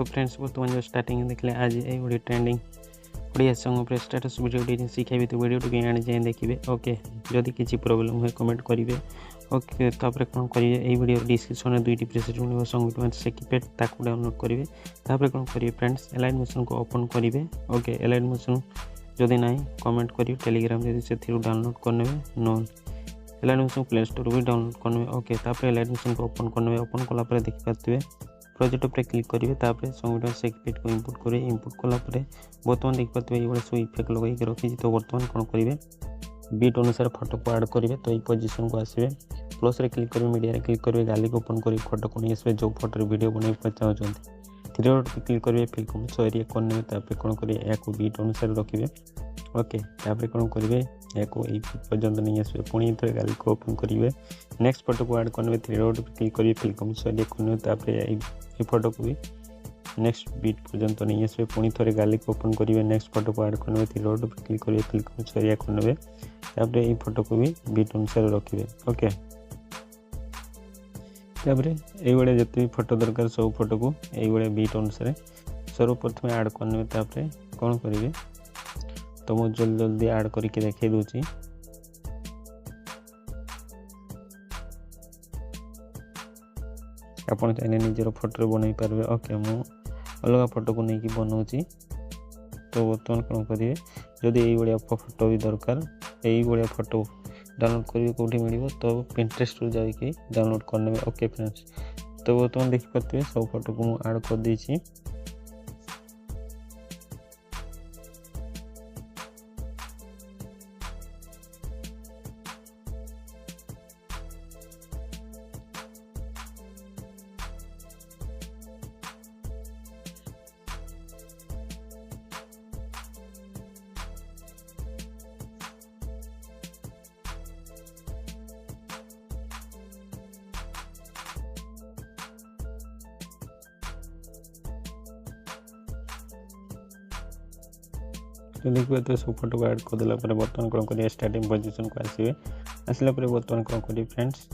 So friends बर्तमान जो starting देखले आज ये गोटे ट्रेंडिंग ओडिया सॉन्ग पर स्टेटस वीडियो शिखाइबे तो वीडियो के आने जाए देखिए। ओके जदि किसी प्रॉब्लम हुए कमेंट करेंगे। ओके तापर कौन करेंगे ये वीडियो डिस्क्रिप्शन में दुईटी प्रेसेट मिले सॉन्ग वीडियो से कीपैड ताकू डाउनलोड करेंगे। तापर कौन करेंगे फ्रेंड्स एलाइन मोशन को ओपन करेंगे। ओके एलाइन मोशन जदि ना कमेंट करेंगे टेलीग्राम जब से डाउनलोड करने नो एलाइन मोशन प्ले स्टोर भी डाउनलोड करने। ओके तापर एलाइन मोशन को ओपन करने ओपन कलापर देखिए प्रोजेक्ट पर क्लिक करेंगे। तापर सॉन्ग से कीपैड को इनपुट करेंगे। इनपुट कलापर बर्तमान देखिए ये सब इफेक्ट लगे रखी। तो बर्तमान कौन करेंगे बीट अनुसार फोटो को ऐड करेंगे। तो ये पोजिशन को आसवे प्लस रे क्लिक करेंगे मीडिया रे क्लिक करेंगे गाली को ओपन कर फोटो को नहीं आसवे जो फोटो वीडियो बन चाहते थ्री डॉट पे क्लिक करेंगे फिल्म सो एरिया करने तापर कौन करेंगे या बीट अनुसार रखिए। ओके तापर कौन करेंगे या पर्यंत नहीं आसवे पुणी थे गाली को ओपन करेंगे नेक्स्ट फोटो को ऐड करने थ्री डॉट पे क्लिक करेंगे फिल्म सो एरिया करने तापर ये फोटो को भी नेक्स्ट बीट पर्यंत नहीं आसवे पुणी थे गाली को ओपन करेंगे नेक्स्ट फोटो को ऐड करने थ्री डॉट पे क्लिक करेंगे फिल्म सो एरिया करने तापर ये फोटो को भी बीट अनुसार रखिए। ओके तापर ये जिते भी फोटो दरकार सब फोटो को ये बीट अनुसार सर्वप्रथम ऐड करने तापर कौन करेंगे तो मुझे जल्दी जल्दी ऐड करके देखे दूची। आपन चाहे निजर फोटो बनई पारे। ओके मु अलग फोटो को लेकिन बनाऊँगी। तो बर्तमान कौन करेंगे जदि ये फोटो भी दरकार ये फोटो डाउनलोड करेंगे कौटी मिल तो पिंटरेस्ट जाकि डाउनलोड करने। ओके फ्रेंड्स तो बर्तमान देखिए सब फोटो को मुझे ऐड कर देछि। तो देखिए तो सब फोटो को ऐड कर देला पर बर्तमान कौन करिए स्टार्टिंग पोजीशन को आसीबे आसला पर बर्तमान कौन करिए फ्रेंड्स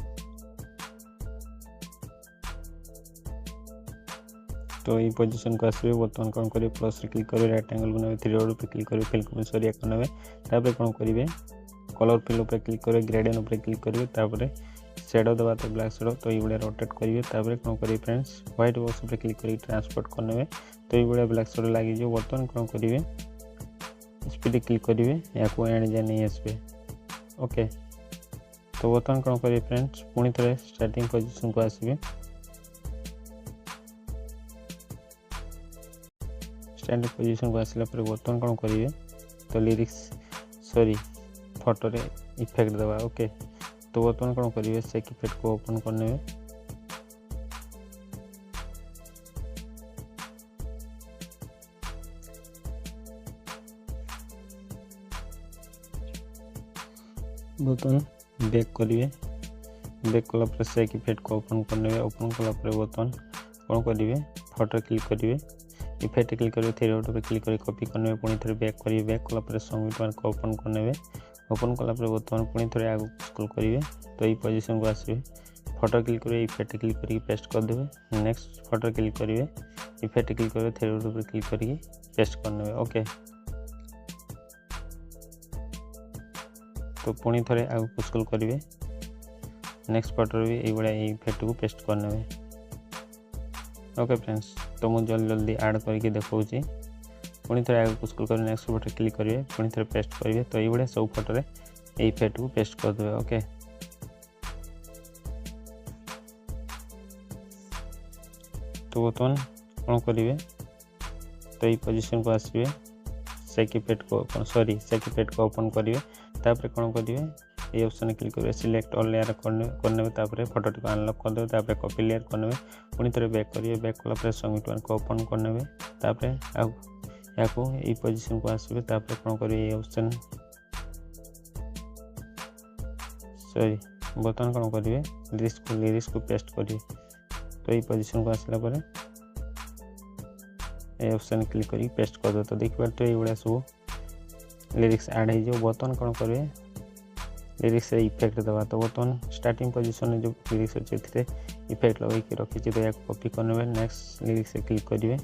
तो ये पोजीशन को आसीबे बर्तमान कौन करिए प्लस रे क्लिक करिए राइट एंगल बनावे थ्री डॉट पे क्लिक करिए फिल्म सरिया करने तापर कौन करिए कलर फिल पे क्लिक करिए ग्रेडियंट पे क्लिक करिए तापर शेडो दबा तो ब्लैक शेडो तो ये रोटेट करिए तापर कौन करिए फ्रेंड्स व्हाइट बॉक्स पे क्लिक करिए ट्रांसपोर्ट करने तो ये ब्लैक शेडो लागी जो बर्तमान कौन करिए स्पीड क्लिक करेंगे या एंड जाए नहीं आसवे। ओके तो बर्तमान कौन करेंगे फ्रेंड्स पुणी थे स्टार्टिंग पोजीशन को आसवे स्टार्टिंग पोजीशन को आसला पर बर्तमान कौन करेंगे तो लिरिक्स सॉरी फोटो रे इफेक्ट दबा। ओके तो बर्तमान कौन करेंगे से इफेक्ट को ओपन करने बर्तमान बैक करेंगे बैक कला से इफेक्ट को ओपन करने ओपन कला बर्तमान कौन करेंगे फोटो क्लिक करेंगे इफेक्ट क्लिक करेंगे थ्री डॉट पे क्लिक करेंगे कॉपी करने पुणी थे बैक करेंगे बैक कला सॉन्ग को ओपन करने ओपन कला बर्तमान पुणी थे आगे स्क्रॉल करेंगे तो ये पोजीशन को आसवे फोटो क्लिक करेंगे इफेक्ट क्लिक करके पेस्ट कर देवे नेक्स्ट फोटो क्लिक करेंगे इफेक्ट क्लिक करेंगे थ्री डॉट पे क्लिक करके पेस्ट करने। ओके तो पुणी थे आगे स्क्रॉल करेंगे नेक्स्ट फोटो भी ये इफेक्ट को पेस्ट करने। ओके फ्रेंड्स तो मुझे जल्दी जल्दी ऐड करके देखा पुणी थे आगे स्क्रॉल कर नेक्स्ट फोटो क्लिक करेंगे पुणी थे पेस्ट करेंगे तो ये सब फोटो रे इफेक्ट को पेस्ट कर देवे। ओके तो बर्तमान कौन करेंगे तो ये पोजीशन को आसवे से कीपैड को ओपन करेंगे तापर कौन करेंगे ये ऑप्शन क्लिक करेंगे सिलेक्ट ऑल लेयर करने तापर फोटो को अनलॉक कर देवे तापर कॉपी लेयर करने पुणी थे बैक करेंगे बैक कला सॉन्ग को ओपन करने तापर या पोजीशन को आसवे तापर कौन करेंगे ये ऑप्शन सॉरी बर्तमान कौन करेंगे लिरिक्स को पेस्ट करेंगे तो ये पोजीशन को आसला पर ये ऑप्शन क्लिक करके पेस्ट कर दो। तो देखिए तो ये सब लिरिक्स ऐड हो बर्तमान कौन करेंगे लिरिक्स रे इफेक्ट दबा। तो बर्तमान स्टार्टिंग पोजीशन जो लिरिक्स अच्छे इफेक्ट लगे रखी तो या कॉपी करने नेक्स्ट लिरिक्स क्लिक करेंगे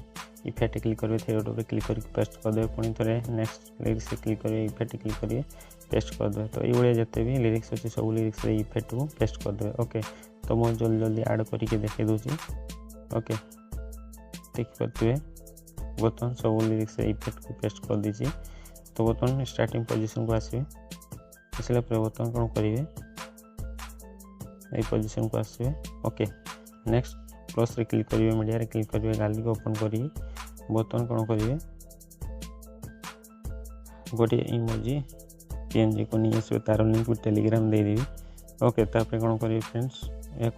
इफेक्ट क्लिक करेंगे थ्री क्लिक कर पेस्ट करदे पुणी थे नेक्स्ट लिरिक्स क्लिक करेंगे इफेक्ट क्लिक करेंगे पेस्ट करदे तो ये जिते भी लिरिक्स अच्छे सब लिरिक्स इफेक्ट को पेस्ट करदे ओके तो मुझे जल्दी जल्दी ऐड करके देखा दूसरी ओके देखिए बर्तमान सब लिरिक्स इफेक्ट को पेस्ट कर दीजिए तो बर्तमान स्टार्टिंग पोजीशन को आसवे आसला बर्तमान कौन करेंगे ये पोजीशन को आसवे ओके नेक्स्ट प्लस रे क्लिक करेंगे मीडिया रे क्लिक करेंगे गाली को ओपन करिए बर्तमान कौन करेंगे गोटे इमोजी पीएनजी को नहीं आसवे तार लिंक टेलीग्राम दे देवी ओके तापर कौन करेंगे फ्रेंड्स या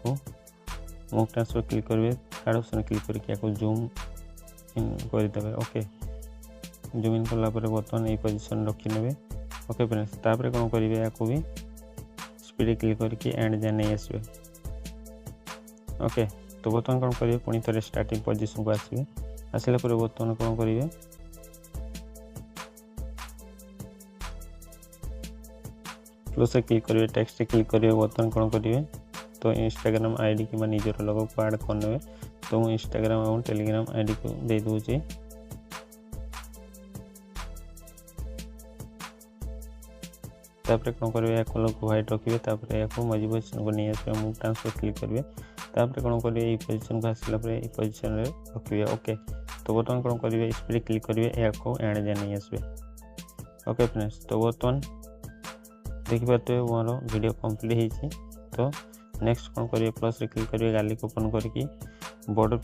मूव ट्रांसफर क्लिक करेंगे थर्ड ऑप्शन क्लिक करके जूम इन करदे ओके जूम इन कला बर्तमान ये पोजीशन रखी ने ओके फ्रेंड्स तापर कौन करेंगे या भी स्पीड क्लिक करके एंड जाए नहीं आसवे ओके तो बर्तमान कौन करेंगे पुणी थे स्टार्टिंग पोजीशन को आसवे आसला बर्तमान कौन करेंगे प्लस क्लिक करेंगे टेक्स्ट क्लिक करेंगे बर्तमान कौन करेंगे तो इंस्टाग्राम आईडी कि निजर लोगो को ऐड करने तो मुझे इंस्टाग्राम और टेलीग्राम आईडी को दे दूसरी तापर कौन करेंगे कलर को व्हाइट रखिए तापर या मझी पोजिशन को नहीं आसवे मूव ट्रांसफर क्लिक करेंगे तापर कौन करेंगे ये पोजिशन को आसला पोजिशन रखिए ओके तो बर्तमान कौन करेंगे स्पीड क्लिक करेंगे या एंड जाए नहीं आसवे ओके फ्रेंड्स तो बर्तमान देखिए मोर वीडियो कंप्लीट होती तो नेक्स्ट कौन करेंगे प्लस रे क्लिक करेंगे गाली को ओपन करके बॉर्डर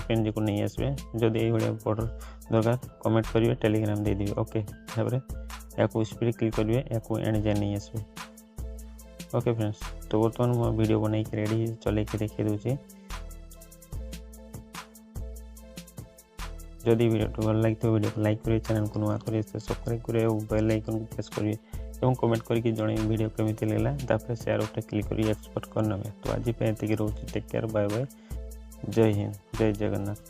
पेन को नहीं आसवे जदि ये बॉर्डर दरकार कमेंट करेंगे टेलीग्राम दे देवी ओके तापर या स्पीड क्लिक करेंगे या एंड जाए नहीं आसवे ओके फ्रेंड्स तो बर्तमान मो वीडियो बन रेडी चल देखी दूसरी जदि वीडियो भल लगे तो वीडियो को लाइक करेंगे चैनल को नुआ करेंगे सब्सक्राइब करेंगे और बेल आइकन को प्रेस करेंगे और कमेंट करके जन वीडियो केमी लगा तापर शेयर उठे क्लिक कर एक्सपोर्ट करने तो आज रोचे टेक केयर बाय बाय जय हिंद जय जगन्नाथ।